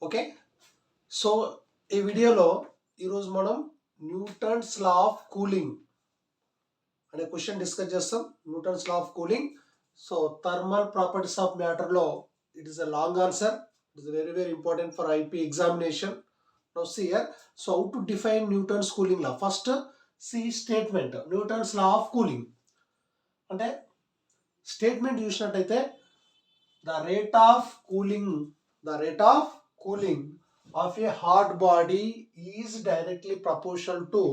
Okay. So ఈ వీడియోలో ఈరోజు మనం న్యూటన్స్ లా ఆఫ్ కూలింగ్ అనే క్వశ్చన్ డిస్కస్ చేస్తాం. Newton's law of cooling. So thermal properties of మ్యాటర్లో it is a long answer. It is very very important for IP examination. Now see here. So how to define Newton's cooling law? First, see statement. Newton's law of cooling. అంటే statement చూసినట్టయితే the rate of cooling of a hot body is directly proportional to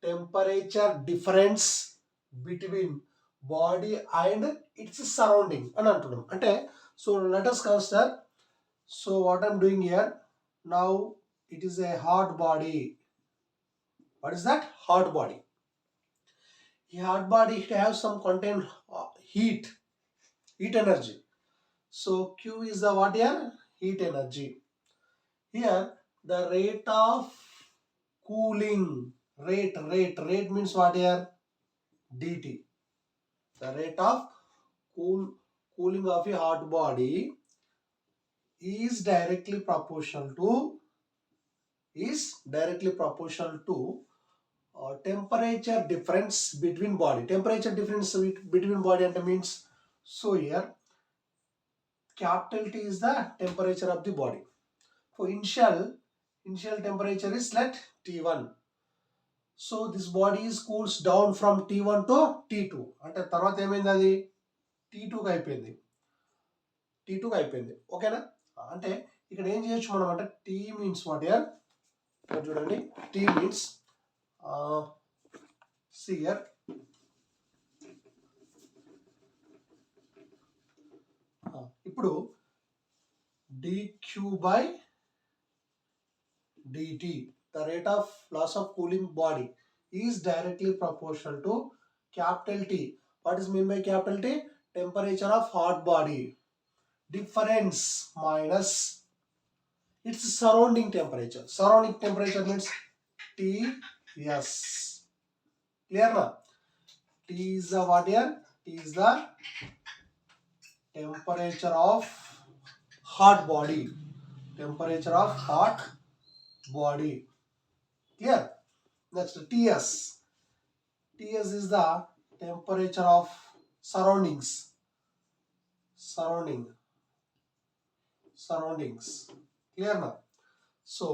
temperature difference between body and its surrounding అని అంటున్నాం. అంటే so let us consider. So what I'm doing here now, it is a hot body. What is that? Hot body. A hot body, it has some contain heat energy. So Q is the what here? Heat energy. Here the rate of cooling, rate means what here? dt. The rate of cooling of a hot body is directly proportional to temperature difference between body. Temperature difference between body and means, so here capital T is the temperature of the body. So initial temperature is let T1. So this body is cools down from T1 to T2. అంటే తర్వాత ఏమైంది, అది T2కి అయిపోయింది. ఓకేనా? అంటే ఇక్కడ ఏం చేయొచ్చు మనం అంటే T మీన్స్ వాట్ ఇయర్ చూడండి. T మీన్స్ సియర్ ఇప్పుడు dq by dt, the rate of loss of cooling body is directly proportional to capital T. What is mean by capital T? Temperature of hot body difference minus its surrounding temperature. Surrounding temperature means Ts. Clear na? T is the what here? T is the temperature of hot body. Temperature of hot body. Clear? Next, Ts. Ts is the temperature of surroundings. Clear now? So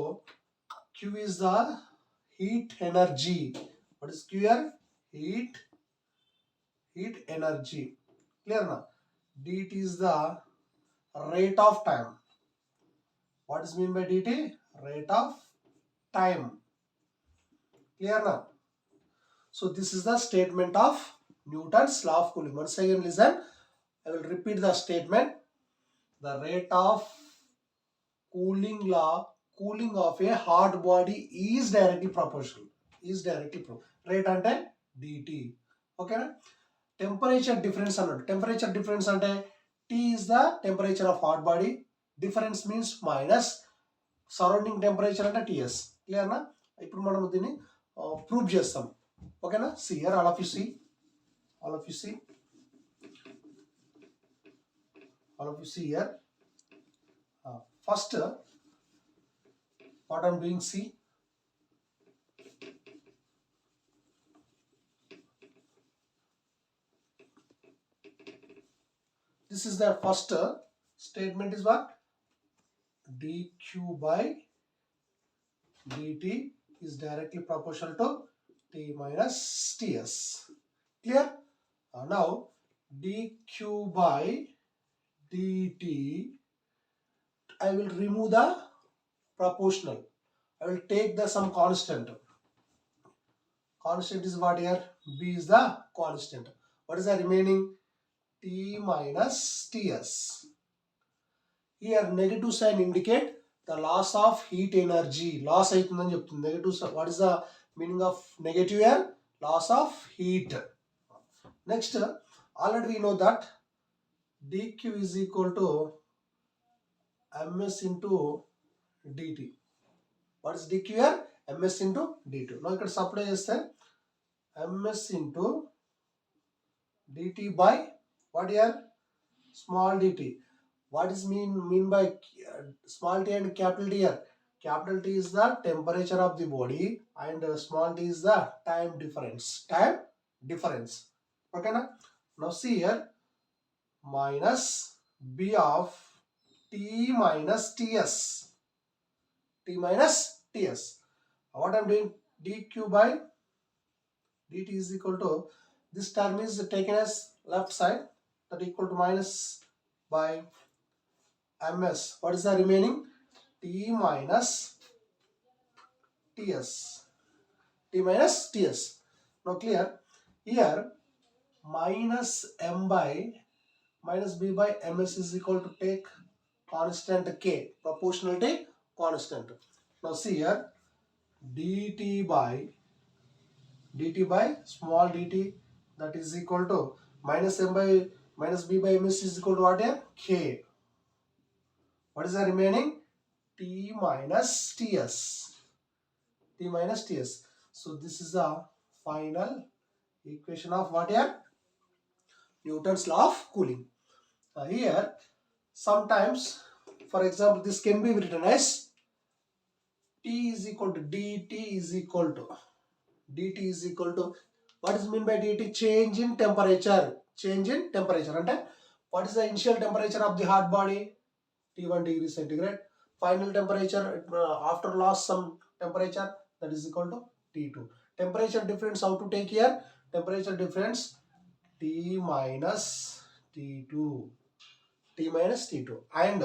Q is the heat energy. What is Q here? Heat energy. Clear now? dt is the rate of time. What is mean by dt? Rate of time. Clear now? So this is the statement of Newton's law of cooling. Once again listen, I will repeat the statement. The rate of cooling of a hot body is directly proportional. Rate అంటే dt. ఓకేనా? Temperature difference అన్నాడు. Temperature difference అంటే T is the temperature of hot body. Difference means minus surrounding temperature అంటే TS. క్లియర్నా? ఇప్పుడు మనం దీన్ని prove చేస్తాం. ఓకేనా? See here, all of you see here. First, what I'm doing, see. This is the first statement is what? dq by dt is directly proportional to T minus Ts. Clear? Now dq by dt, I will remove the proportional. I will take the some constant. Constant is what here? B is the constant. What is the remaining? T minus Ts. Here negative sign indicate the loss of heat energy. Loss అయితుందని చెప్తుంది. Negative. What is the meaning of negative here? Loss of heat. Next, already we know that dq is equal to ms into dt. What is dq here? ms into dt. Now ఇక్కడ supply చేస్తే ms into dt by what here? Small dt. What is mean by small t and capital T here? Capital T is the temperature of the body and small t is the time difference. Time difference. Okay na? Now see here, minus B of T minus Ts. T minus Ts. What I'm doing, dq by dt is equal to, this term is taken as left side, that equal to minus by ms. What is the remaining? T minus Ts. T minus Ts. Now clear? Here minus m by minus b by ms is equal to take constant k, proportionality constant. Now see here, dt by small dt, that is equal to minus m by minus b by ms is equal to what here? K. What is the remaining? T minus Ts. T minus Ts. So this is the final equation of what here? Newton's law of cooling. Here sometimes, for example, this can be written as T is equal to dt is equal to what is mean by dt? Change in temperature. Change in temperature. And what is the initial temperature of the hot body? T1 degree centigrade. Final temperature after loss some temperature, that is equal to T2. Temperature difference, how to take here? Temperature difference T minus T2. T minus T2. And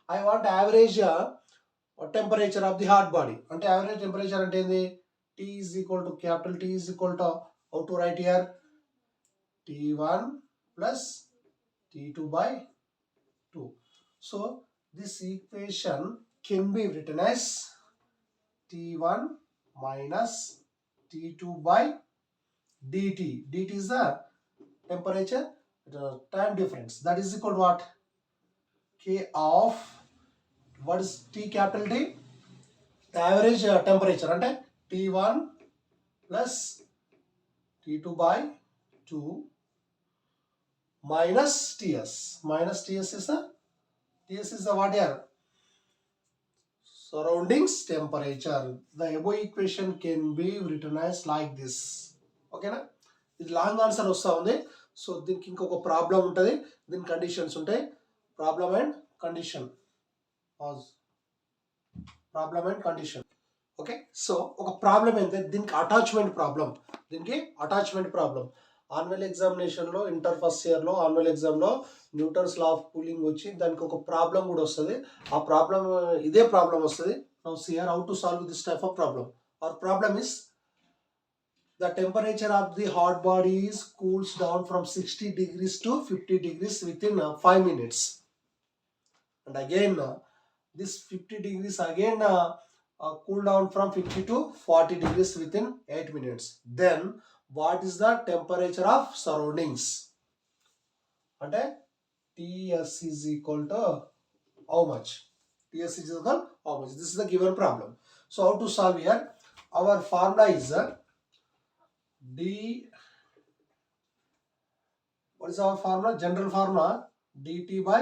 I want average temperature of the hot body. And average temperature and T is equal to capital T is equal to, how to write here? T1 plus T2 by 2. So this equation can be written as T1 minus T2 by dt. dt is the temperature, the time difference. That is equal to what? K of, what is T capital T? The average temperature. And T1 plus T2 by 2 minus Ts. Minus Ts is the what here? Surroundings temperature. The above equation can be written as like this. Okay na? ఇది long answer వస్తూ ఉంది. So దీనికి ఇంకొక problem ఉంటుంది, దీని conditions ఉంటాయి. Problem and condition. Problem and condition. Okay, so ఒక problem ఏంటంటే దీనికి అటాచ్మెంట్ ప్రాబ్లం. ఆన్యువల్ ఎగ్జామినేషన్లో ఇంటర్ ఫస్ట్ ఇయర్లో ఆన్యువల్ ఎగ్జామ్లో న్యూటన్స్ లా ఆఫ్ కూలింగ్ వచ్చి దానికి ఒక ప్రాబ్లం కూడా వస్తుంది. ఆ ప్రాబ్లం ఇదే ప్రాబ్లం వస్తుంది. Now see here how to solve this type of problem. Our problem is the temperature of the hot body is cools down from 60 degrees to 50 degrees within 5 minutes. And again this 50 degrees again cool down from 50 to 40 degrees within 8 minutes. Then what is the temperature of surroundings? And Ts is equal to how much? Ts is equal to how much? This is the given problem. So how to solve here? Our formula is d, what is our formula? General formula, dt by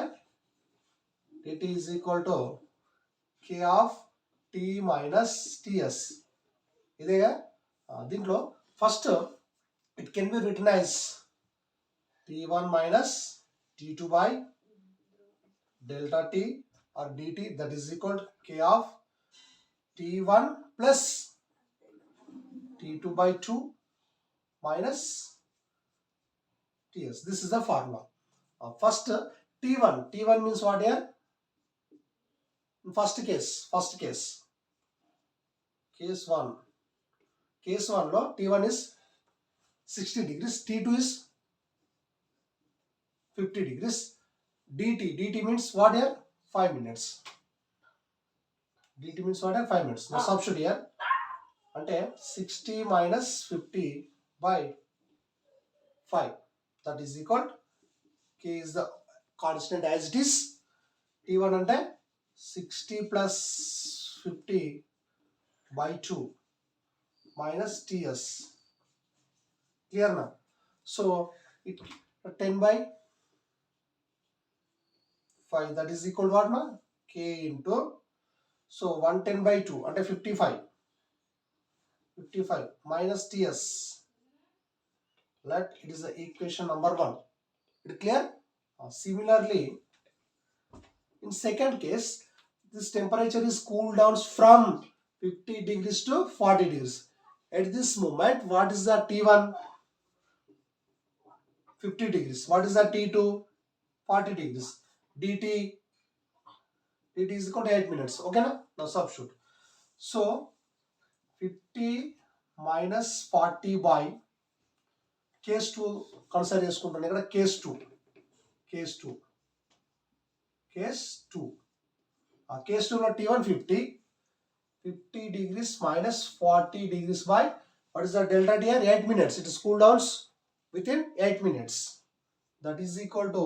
dt is equal to k of t minus ts. ఇదేగా దీంట్లో first it can be written as t1 minus t2 by delta t or dt, that is equal to k of t1 plus t2 by 2 minus ts. This is the formula. First t1 means what here? In first case 1 lo t1 is 60 degrees, t2 is 50 degrees. dt means what here? 5 minutes. dt means what here? 5 minutes. Now substitute here. అంటే 60 minus 50 by 5, that is equal to k is the constant as it is. t1 అంటే 60 plus 50 by 2 minus ts. Clear now? So it 10 by 5, that is equal to what na? K into, so 110 by 2 అంటే 55 minus TS. Let it is the equation number 1. It clear? Similarly, in second case, this temperature is cooled down from 50 degrees to 40 degrees. At this moment, what is the T1? 50 degrees. What is the T2? 40 degrees. dt is equal to 8 minutes. Okay, na? Now substitute. So 50 minus 40 by case 2 consider చేసుకుంటాను ఇక్కడ case 2 case 2 case 2 లో T1 50 degrees minus 40 degrees by what is the delta T here? 8 minutes. It is cool downs within 8 minutes. That is equal to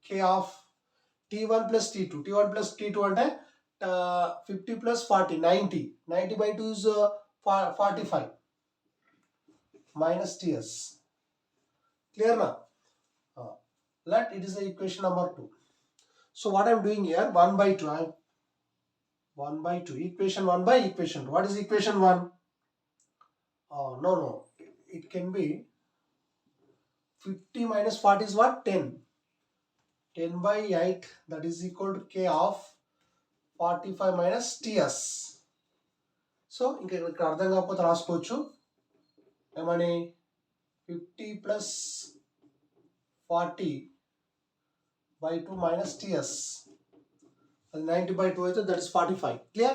K of T1 plus T2. T1 plus T2 అంటే 50 plus 40 90. 90 by 2 is 45 minus TS. Clear now? Let it is the equation number 2. So what I am doing here, 1 by 2. I am 1 by 2. Equation 1 by equation 2. What is equation 1? No. It can be 50 minus 40 is what? 10. 10 by 8, that is equal to K of 45 minus TS. So, ఇక్కడ అర్థం కాకపోతే రాసుకోవచ్చు ఏమని 50 plus 40 by 2 minus TS. 90 by 2 అయితే that is 45. Clear?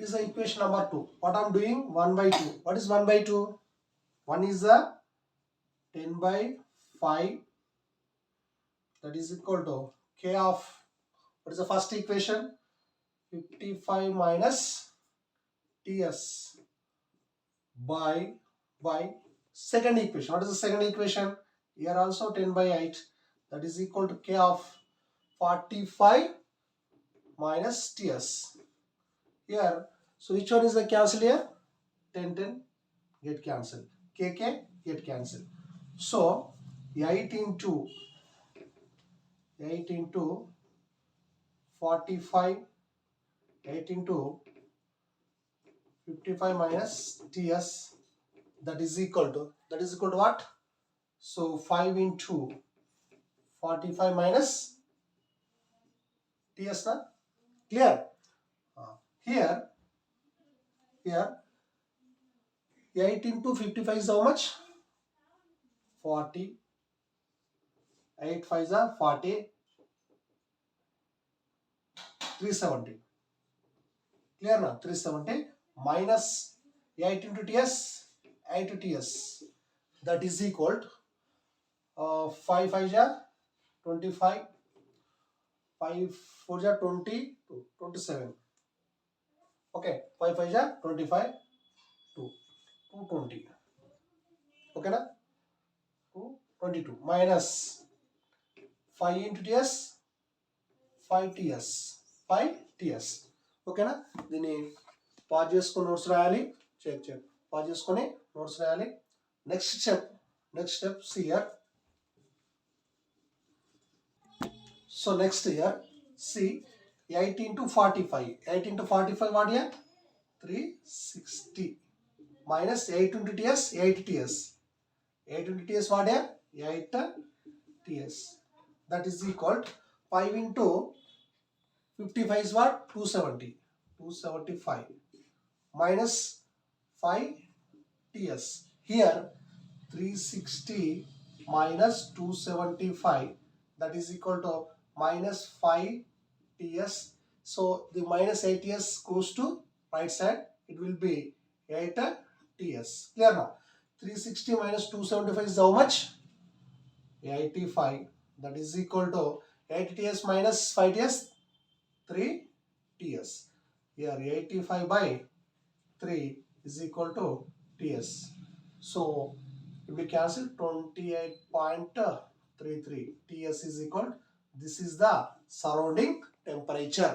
Is the equation number 2. What I am doing? 1 by 2. What is 1 by 2? 1 is the 10 by 5. That is equal to K of, what is the first equation? 55 minus TS by second equation. What is the second equation? Here also 10 by 8. That is equal to K of 45 minus TS. Here, so which one is the cancel here? 10 get cancelled. KK get cancelled. So 8 into 45, 8 into 55 minus TS, that is equal to what? So 5 into 45 minus TS na? Clear? Here 8 into 55 is how much? 40. 8 5s are 40. 370. Clear now? 370 minus 8 into TS, 8 to TS. That is equal to 5 5 are 25. 5 4 are 20, 27. Okay, 5 5 are 25, 220. Okay na? 222 minus 5 into TS, 5 TS. ఓకేనా? దీన్ని pause చేసుకొని notes రాయాలి. Check pause చేసుకొని notes రాయాలి. Next step here. So next here see 8 into 45. 8 into 45 what here? 360 minus 8 into TS, 8 TS. 8 into TS what here? 8 TS. That is equal to 5 into 55 is what? 275 minus 5 TS. Here 360 minus 275, that is equal to minus 5 TS. So the minus 8 TS goes to right side. It will be 8 TS. Clear now? 360 minus 275 is how much? 85. That is equal to 8 TS minus 5 TS, 3 TS. Here 85 by 3 is equal to TS. So if we cancel 28.33 TS is equal to, this is the surrounding temperature.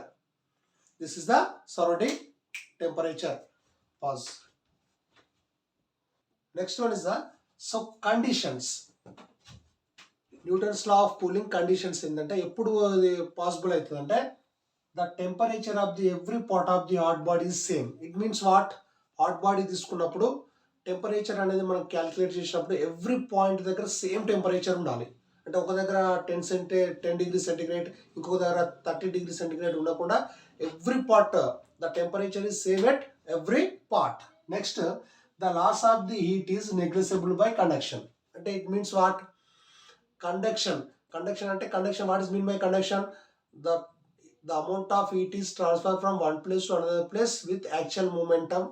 Pause. Next one is the conditions. Newton's law of cooling conditions ఏంటంటే ఎప్పుడు అది possible అవుతుందంటే the temperature of the every part of the hot body is same. It means what, hot body తీసుకున్నప్పుడు temperature అనేది మనం calculate చేసినప్పుడు every point దగ్గర same temperature ఉండాలి. అంటే ఒక దగ్గర 10 డిగ్రీ సెంటిగ్రేడ్, ఇంకొక దగ్గర 30 డిగ్రీ సెంటిగ్రేడ్ ఉండకుండా every part the temperature is same at every part. Next, the loss of the heat is negligible by conduction. అంటే ఇట్ మీన్స్ వాట్, కండక్షన్ అంటే conduction, what is mean by conduction, the amount of heat is transfer from one place to another place with actual momentum.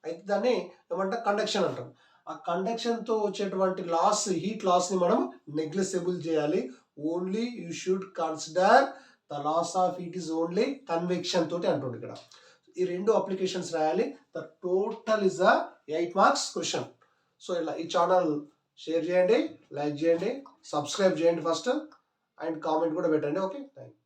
అయితే దాన్ని ఏమంటాం, conduction అంటాం. ఆ కండక్షన్తో వచ్చేటువంటి loss, heat లాస్ని మనం negligible చేయాలి. Only you should consider the loss of heat is only convection తోటి అంటుంది ఇక్కడ. ఈ రెండు అప్లికేషన్స్ రాయాలి. The total is the 8 marks question. So ఇలా ఈ ఛానల్ షేర్ చేయండి, లైక్ చేయండి, సబ్స్క్రైబ్ చేయండి ఫస్ట్, అండ్ కామెంట్ కూడా పెట్టండి. Okay, thank you.